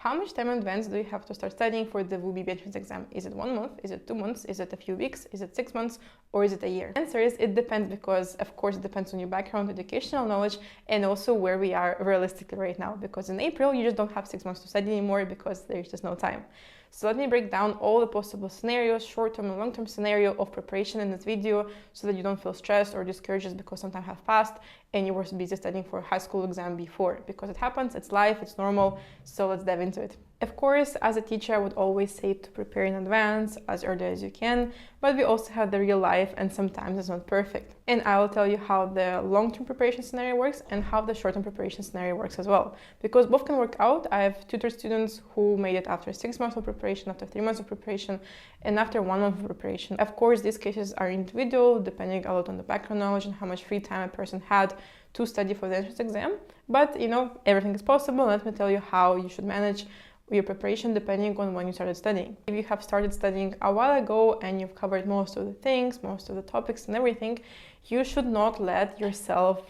How much time in advance do you have to start studying for the WU BBE entrance exam? Is it 1 month? Is it 2 months? Is it a few weeks? Is it 6 months? Or is it a year? The answer is it depends, because of course it depends on your background, educational knowledge, and also where we are realistically right now. Because in April, you just don't have 6 months to study anymore because there's just no time. So let me break down all the possible scenarios, short-term and long-term scenario of preparation in this video, so that you don't feel stressed or discouraged because some time have passed and you were busy studying for a high school exam before. Because it happens, it's life, it's normal, so let's dive into it. Of course, as a teacher, I would always say to prepare in advance as early as you can, but we also have the real life and sometimes it's not perfect. And I will tell you how the long-term preparation scenario works and how the short-term preparation scenario works as well, because both can work out. I have tutored students who made it after 6 months of preparation, after 3 months of preparation, and after 1 month of preparation. Of course, these cases are individual, depending a lot on the background knowledge and how much free time a person had to study for the entrance exam. But you know, everything is possible. Let me tell you how you should manage your preparation depending on when you started studying. If you have started studying a while ago and you've covered most of the things, most of the topics and everything, you should not let yourself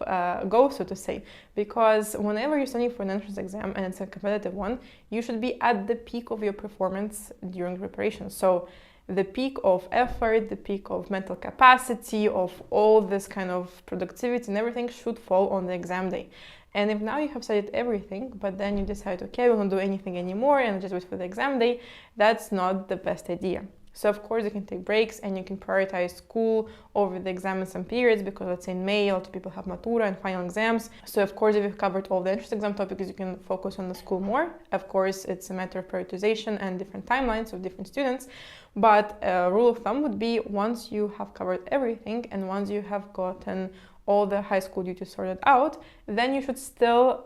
go, so to say, because whenever you're studying for an entrance exam and it's a competitive one, you should be at the peak of your performance during preparation. So the peak of effort, the peak of mental capacity, of all this kind of productivity and everything should fall on the exam day. And if now you have studied everything, but then you decide, okay, I won't do anything anymore and just wait for the exam day, that's not the best idea. So of course you can take breaks and you can prioritize school over the exam in some periods, because let's say in May, a lot of people have matura and final exams. So of course, if you've covered all the entrance exam topics, you can focus on the school more. Of course, it's a matter of prioritization and different timelines of different students. But a rule of thumb would be, once you have covered everything and once you have gotten all the high school duties sorted out, then you should still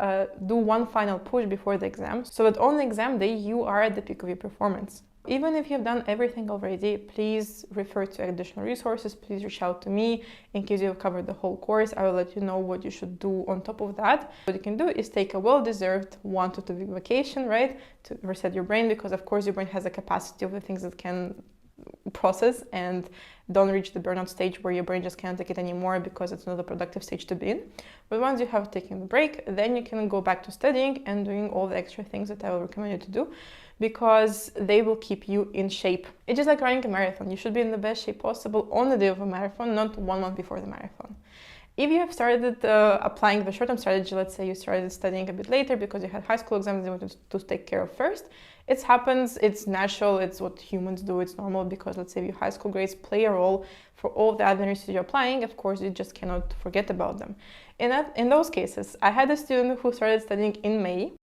do one final push before the exam, so that on the exam day you are at the peak of your performance. Even if you've done everything already, please refer to additional resources. Please reach out to me in case you've covered the whole course. I will let you know what you should do on top of that. What you can do is take a well-deserved 1 to 2 week vacation, right, to reset your brain, because of course your brain has a capacity of the things that can process, and don't reach the burnout stage where your brain just can't take it anymore because it's not a productive stage to be in. But once you have taken the break, then you can go back to studying and doing all the extra things that I will recommend you to do, because they will keep you in shape. It's just like running a marathon. You should be in the best shape possible on the day of a marathon, not 1 month before the marathon. If you have started applying the short-term strategy, let's say you started studying a bit later because you had high school exams you wanted to take care of first, it happens, it's natural, it's what humans do, it's normal, because let's say your high school grades play a role for all the universities you're applying. Of course, you just cannot forget about them. In those cases, I had a student who started studying in May,